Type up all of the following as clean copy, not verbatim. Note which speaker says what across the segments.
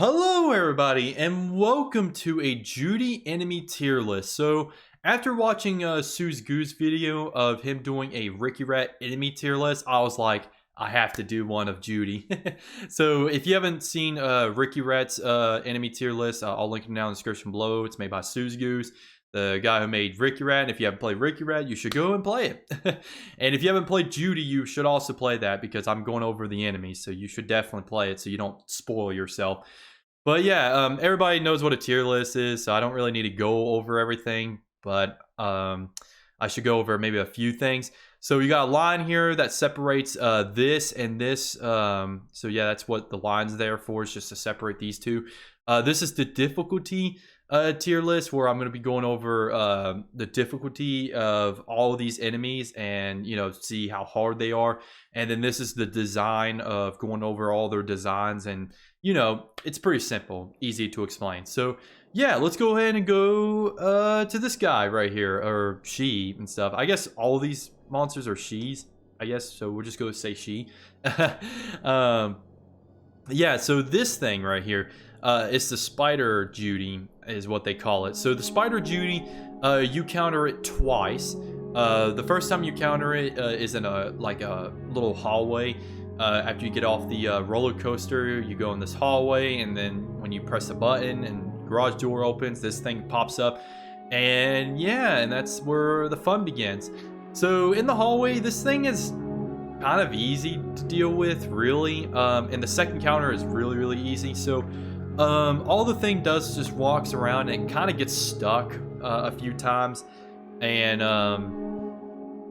Speaker 1: Hello everybody and welcome to a Judy enemy tier list. So after watching Sue's Goose video of him doing a Ricky Rat enemy tier list, I was like, I have to do one of Judy. So if you haven't seen Ricky Rat's enemy tier list, I'll link it down in the description below. It's made by Sue's Goose, the guy who made Ricky Rat. And if you haven't played Ricky Rat, you should go and play it. And if you haven't played Judy, you should also play that because I'm going over the enemies. So you should definitely play it so you don't spoil yourself. But yeah, everybody knows what a tier list is, so I don't really need to go over everything, but I should go over maybe a few things. So you got a line here that separates this and this. So yeah, that's what the line's there for, is just to separate these two. This is the difficulty tier list, where I'm going to be going over the difficulty of all of these enemies and, you know, see how hard they are. And then this is the design of going over all their designs, and you know, it's pretty simple, easy to explain. So yeah, let's go ahead and go to this guy right here, or she and stuff. I guess all of these monsters are she's, I guess, so we'll just go say she. Yeah, so this thing right here, it's the Spider Judy is what they call it. So the Spider Judy, you counter it twice. The first time you counter it is in a little hallway. After you get off the roller coaster, you go in this hallway, and then when you press a button and garage door opens, this thing pops up, and yeah, and that's where the fun begins. So in the hallway, this thing is kind of easy to deal with, really, and the second counter is really easy. So all the thing does is just walks around and it kind of gets stuck a few times, and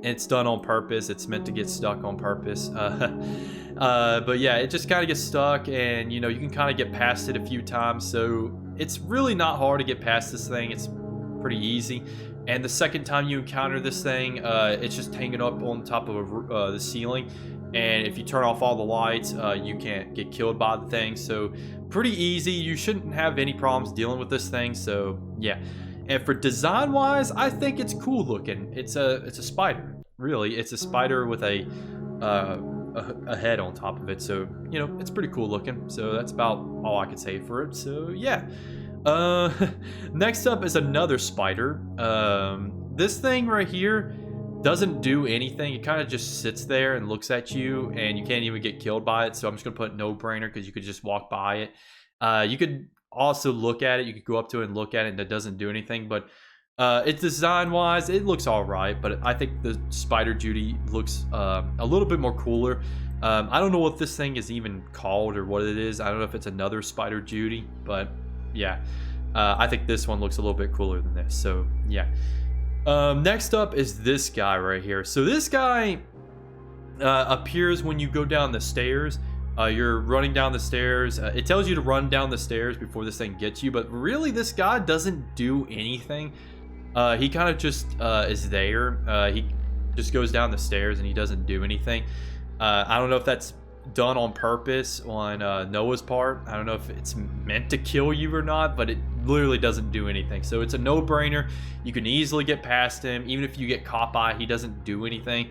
Speaker 1: it's done on purpose. It's meant to get stuck on purpose. But yeah, it just kind of gets stuck, and you know, you can kind of get past it a few times. So it's really not hard to get past this thing. It's pretty easy. And the second time you encounter this thing, it's just hanging up on top of the ceiling. And if you turn off all the lights, you can't get killed by the thing. So pretty easy. You shouldn't have any problems dealing with this thing. So yeah. And for design wise, I think it's cool looking. It's a spider, really. It's a spider with a head on top of it. So, you know, it's pretty cool looking. So that's about all I could say for it. So yeah. Next up is another spider. This thing right here doesn't do anything. It kind of just sits there and looks at you, and you can't even get killed by it. So I'm just gonna put no brainer because you could just walk by it. You could also look at it. You could go up to it and look at it, and it doesn't do anything. But it's design wise, it looks all right. But I think the Spider Judy looks a little bit more cooler. I don't know what this thing is even called or what it is. I don't know if it's another Spider Judy, but yeah, I think this one looks a little bit cooler than this. So yeah. Next up is this guy right here. So this guy appears when you go down the stairs. You're running down the stairs. It tells you to run down the stairs before this thing gets you, but really this guy doesn't do anything. He kind of just is there. He just goes down the stairs and he doesn't do anything. I don't know if that's done on purpose on Noah's part. I don't know if it's meant to kill you or not, but it literally doesn't do anything. So it's a no-brainer. You can easily get past him. Even if you get caught by, he doesn't do anything.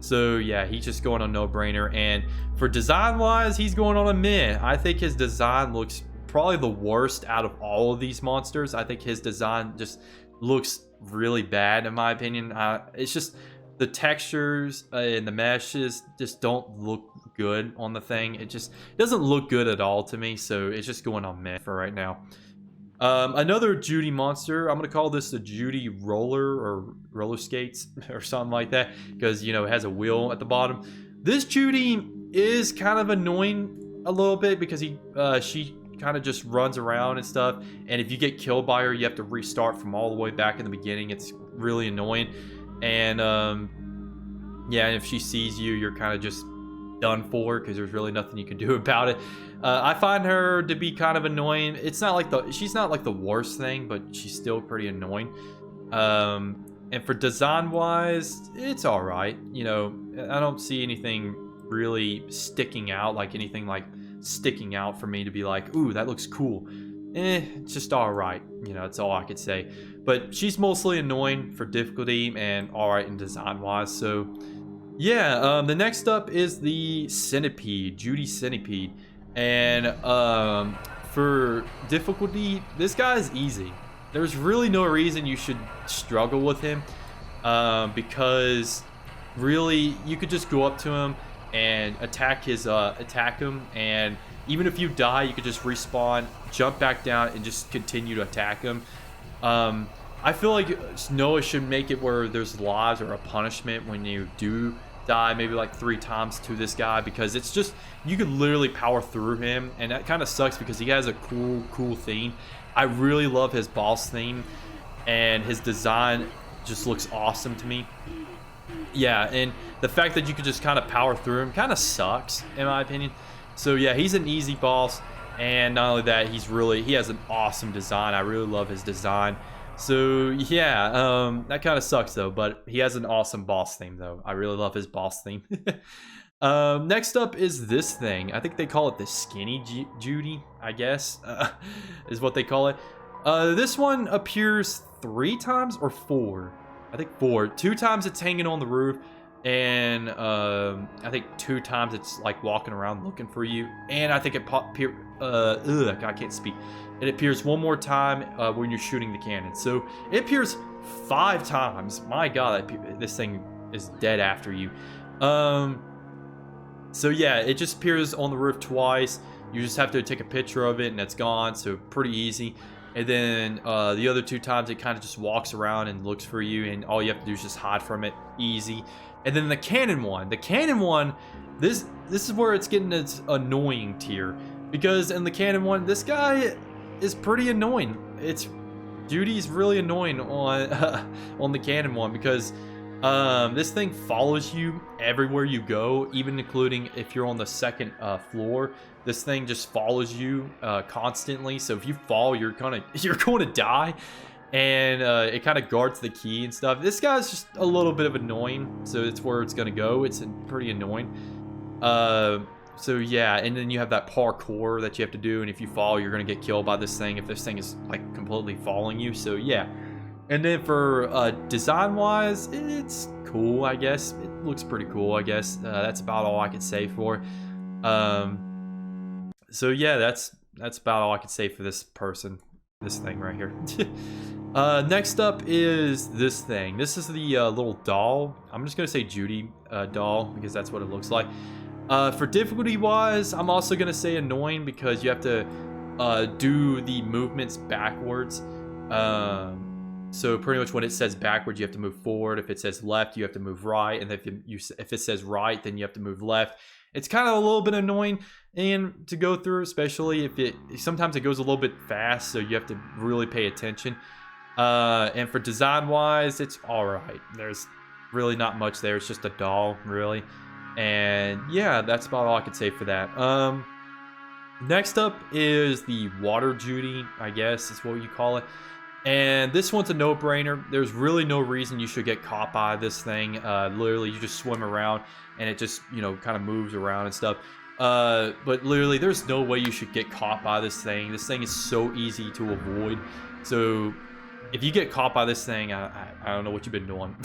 Speaker 1: So yeah, he's just going on no-brainer. And for design wise, he's going on a meh. I think his design looks probably the worst out of all of these monsters. I think his design just looks really bad in my opinion. It's just the textures and the meshes just don't look good on the thing. It just doesn't look good at all to me. So it's just going on meh for right now. Another Judy monster, I'm gonna call this the Judy roller or roller skates or something like that, because you know it has a wheel at the bottom. This Judy is kind of annoying a little bit because she kind of just runs around and stuff, and if you get killed by her, you have to restart from all the way back in the beginning. It's really annoying. And yeah, if she sees you, you're kind of just done for because there's really nothing you can do about it. I find her to be kind of annoying. It's not like she's not like the worst thing, but she's still pretty annoying. And for design wise, it's all right. You know, I don't see anything really sticking out, like anything like sticking out for me to be like, ooh, that looks cool. It's just all right. You know, that's all I could say. But she's mostly annoying for difficulty and all right in design wise. So yeah, the next up is the Centipede, Judy Centipede. And for difficulty, this guy's easy. There's really no reason you should struggle with him, because really you could just go up to him and attack him, and even if you die, you could just respawn, jump back down, and just continue to attack him. I feel like Noah should make it where there's lives or a punishment when you do die, maybe like 3 times to this guy, because it's just, you could literally power through him, and that kind of sucks because he has a cool theme. I really love his boss theme, and his design just looks awesome to me. Yeah, and the fact that you could just kind of power through him kind of sucks, in my opinion. So yeah, he's an easy boss, and not only that, he has an awesome design. I really love his design. So yeah, that kind of sucks though, but he has an awesome boss theme though. I really love his boss theme. Next up is this thing. I think they call it the Skinny Judy, I guess, is what they call it. This one appears 3 times or 4. I think 4. 2 times it's hanging on the roof, and I think 2 times it's like walking around looking for you. And I think it I can't speak. It appears 1 more time when you're shooting the cannon. So it appears 5 times. My God, this thing is dead after you. So yeah, it just appears on the roof twice. You just have to take a picture of it and it's gone. So pretty easy. And then the other 2 times it kind of just walks around and looks for you, and all you have to do is just hide from it. Easy. And then the cannon one. The cannon one, this is where it's getting its annoying tier, because in the cannon one, this guy is pretty annoying. Judy's really annoying on the cannon one, because this thing follows you everywhere you go, even including if you're on the 2nd floor. This thing just follows you constantly. So if you fall, you're going to die, and it kind of guards the key and stuff. This guy's just a little bit of annoying, so it's where it's going to go. It's pretty annoying. So yeah, and then you have that parkour that you have to do, and if you fall, you're gonna get killed by this thing if this thing is like completely following you. So yeah, and then for design wise, it's cool, I guess. It looks pretty cool, I guess. That's about all I could say for it. So yeah, that's about all I could say for this thing right here. Next up is this thing. This is the little doll. I'm just gonna say Judy doll, because that's what it looks like. For difficulty wise, I'm also gonna say annoying, because you have to do the movements backwards. So pretty much when it says backwards, you have to move forward. If it says left, you have to move right, and if it says right, then you have to move left. It's kind of a little bit annoying and to go through, especially if sometimes it goes a little bit fast, so you have to really pay attention. And for design wise, it's all right. There's really not much there. It's just a doll, really. And yeah, that's about all I could say for that. Next up is the Water Judy, I guess is what you call it. And this one's a no-brainer. There's really no reason you should get caught by this thing. Literally, you just swim around and it just, kind of moves around and stuff. But literally, there's no way you should get caught by this thing. This thing is so easy to avoid. So if you get caught by this thing, I don't know what you've been doing.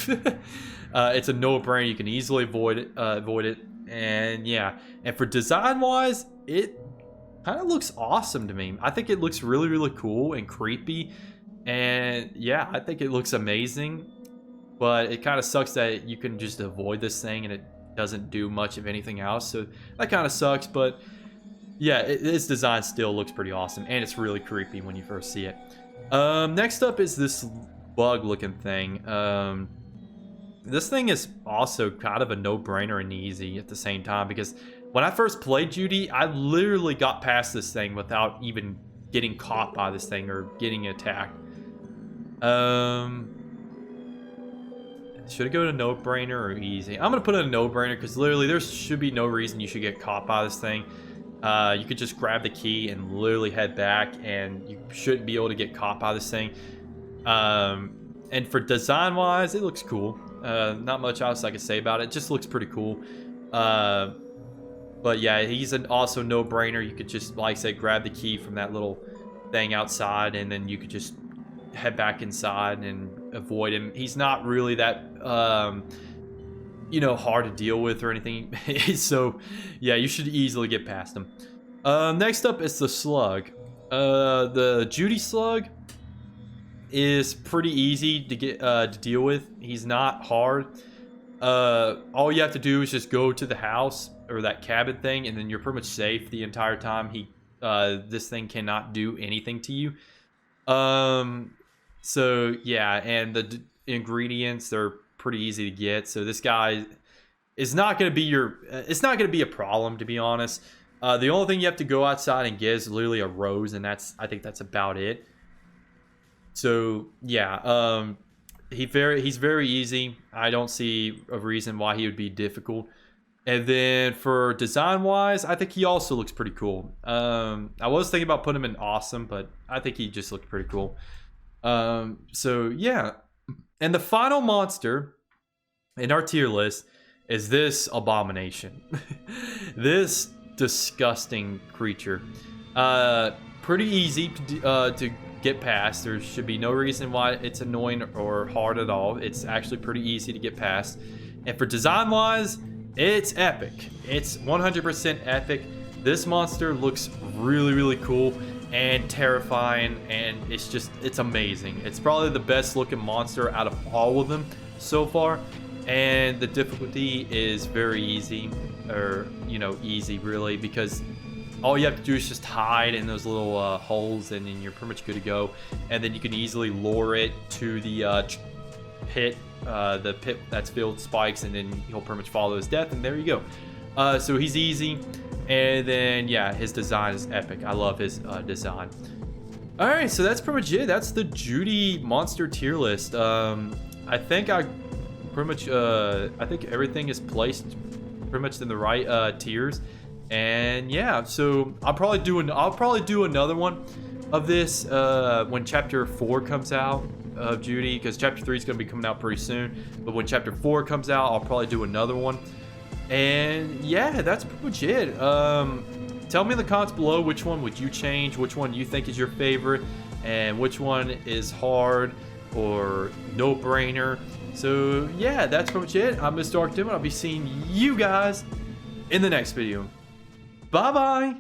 Speaker 1: It's a no-brainer. You can easily avoid it. And yeah, and for design-wise, it kind of looks awesome to me. I think it looks really, really cool and creepy. And yeah, I think it looks amazing. But it kind of sucks that you can just avoid this thing and it doesn't do much of anything else. So that kind of sucks. But yeah, its design still looks pretty awesome. And it's really creepy when you first see it. Next up is this bug-looking thing. This thing is also kind of a no-brainer and easy at the same time, because when I first played Judy, I literally got past this thing without even getting caught by this thing or getting attacked. Should it go to no-brainer or easy? I'm gonna put it a no-brainer, because literally there should be no reason you should get caught by this thing. You could just grab the key and literally head back, and you shouldn't be able to get caught by this thing. And for design wise, it looks cool. Not much else I can say about it. It just looks pretty cool. But yeah, he's an also no-brainer. You could just, like I said, grab the key from that little thing outside, and then you could just head back inside and avoid him. He's not really that hard to deal with or anything. So yeah, you should easily get past him. Next up is the slug. The Judy slug is pretty easy to get to deal with. He's not hard. All you have to do is just go to the house or that cabin thing, and then you're pretty much safe the entire time. This thing cannot do anything to you. So yeah, and the ingredients, they're pretty easy to get. So this guy is not going to be it's not going to be a problem, to be honest. The only thing you have to go outside and get is literally a rose, and I think that's about it. So yeah, he's very easy. I don't see a reason why he would be difficult. And then for design wise, I think he also looks pretty cool. I was thinking about putting him in awesome, but I think he just looked pretty cool. So yeah, and the final monster in our tier list is this abomination. This disgusting creature. Pretty easy to get past. There should be no reason why it's annoying or hard at all. It's actually pretty easy to get past. And for design wise, it's epic. It's 100% epic. This monster looks really, really cool and terrifying, and it's amazing. It's probably the best looking monster out of all of them so far. And the difficulty is very easy, or easy really, because all you have to do is just hide in those little holes, and then you're pretty much good to go. And then you can easily lure it to the pit that's filled with spikes, and then he'll pretty much follow his death, and there you go. So he's easy, and then yeah, his design is epic. I love his design. All right, so that's pretty much it. That's the Judy monster tier list. I think I think everything is placed pretty much in the right tiers. And yeah, so I'll probably do another one of this when chapter 4 comes out of Judy, because chapter 3 is going to be coming out pretty soon. But when chapter 4 comes out, I'll probably do another one. And yeah, that's pretty much it. Tell me in the comments below, which one would you change, which one you think is your favorite, and which one is hard or no-brainer. So yeah, that's pretty much it. I'm Mr. Arc Doom, and I'll be seeing you guys in the next video. Bye bye.